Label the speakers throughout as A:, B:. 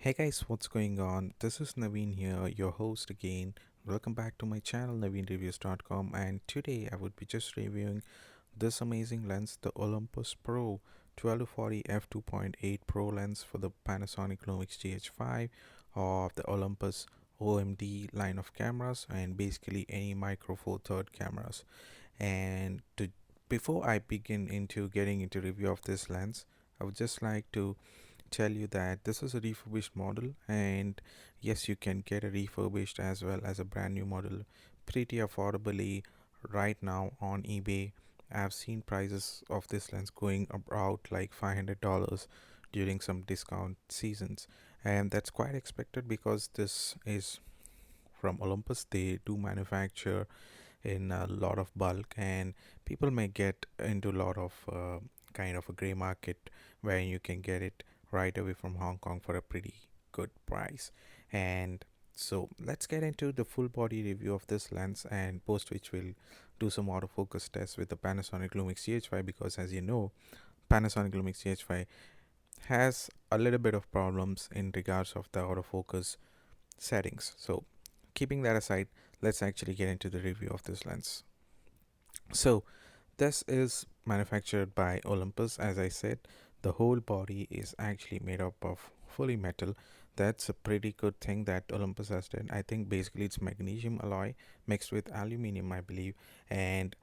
A: Hey guys, what's going on? This is Naveen here, your host again. Welcome back to my channel naveenreviews.com, and today I would be just reviewing this amazing lens, the Olympus Pro 12-40 f2.8 Pro lens for the Panasonic Lumix Gh5 of the Olympus OMD line of cameras, and basically any micro four third cameras. And to before I begin into getting into review of this lens, I would just like to tell you that this is a refurbished model, and yes, you can get a refurbished as well as a brand new model pretty affordably right now on eBay. I've seen prices of this lens going about like $500 during some discount seasons, and that's quite expected because this is from Olympus. They do manufacture in a lot of bulk, and people may get into a lot of kind of a gray market where you can get it right away from Hong Kong for a pretty good price. And so let's get into the full body review of this lens, and post which we'll do some autofocus tests with the Panasonic Lumix Gh5, because as you know, Panasonic Lumix Gh5 has a little bit of problems in regards of the autofocus settings. So keeping that aside, let's actually get into the review of this lens. So this is manufactured by Olympus. As I said, the whole body is actually made up of fully metal. That's a pretty good thing that Olympus has done. I think basically it's magnesium alloy mixed with aluminum, I believe. And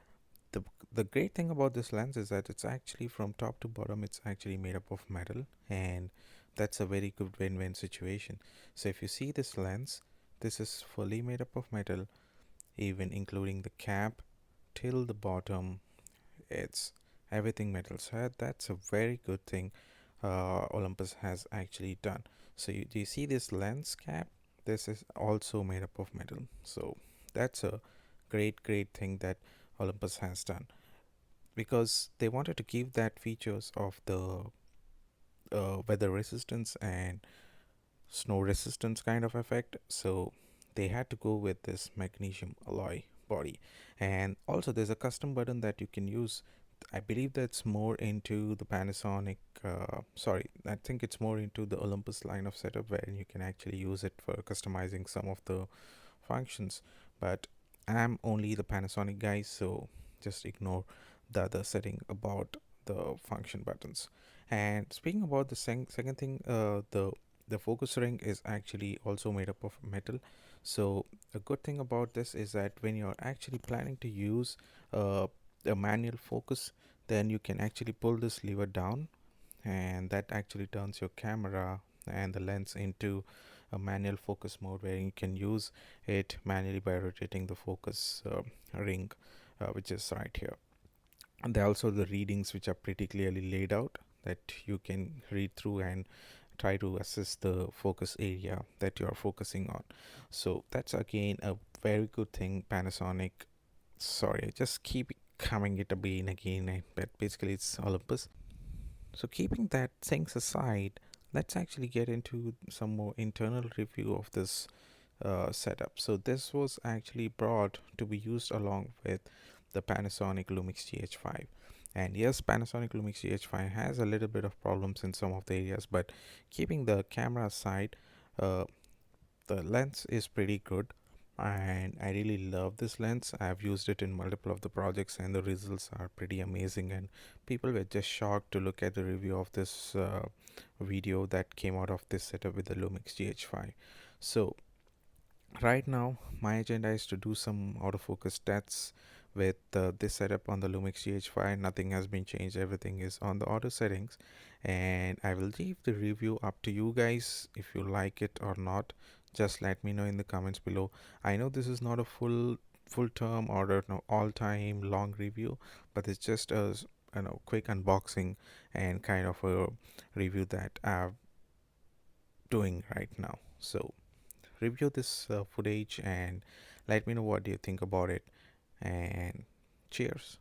A: the the great thing about this lens is that it's actually from top to bottom, it's actually made up of metal, and that's a very good win-win situation. So if you see this lens, this is fully made up of metal, even including the cap till the bottom. It's everything metal. So that's a very good thing Olympus has actually done. So do you see this lens cap? This is also made up of metal. So that's a great thing that Olympus has done, because they wanted to give that features of the weather resistance and snow resistance kind of effect. So they had to go with this magnesium alloy body. And also there's a custom button that you can use. I believe that's more into the Panasonic, sorry, I think it's more into the Olympus line of setup, where you can actually use it for customizing some of the functions. But I'm only the Panasonic guy, so just ignore the other setting about the function buttons. And speaking about the second thing, the focus ring is actually also made up of metal. So a good thing about this is that when you're actually planning to use uh, a manual focus, then you can actually pull this lever down, and that actually turns your camera and the lens into a manual focus mode, where you can use it manually by rotating the focus ring, which is right here. And there are also the readings which are pretty clearly laid out that you can read through and try to assess the focus area that you are focusing on. So that's again a very good thing. Panasonic, sorry, I just keep coming it again, but basically it's Olympus. So keeping that things aside, let's actually get into some more internal review of this setup. So this was actually brought to be used along with the Panasonic Lumix Gh5. And yes, Panasonic Lumix Gh5 has a little bit of problems in some of the areas, but keeping the camera aside, uh, the lens is pretty good, and I really love this lens. I've used it in multiple of the projects, and the results are pretty amazing, and people were just shocked to look at the review of this video that came out of this setup with the Lumix Gh5. So right now my agenda is to do some autofocus tests with this setup on the Lumix Gh5. Nothing has been changed, everything is on the auto settings, and I will leave the review up to you guys. If you like it or not, just let me know in the comments below. I know this is not a full term or all time long review, but it's just a quick unboxing and kind of a review that I'm doing right now. So review this footage and let me know what do you think about it, and cheers.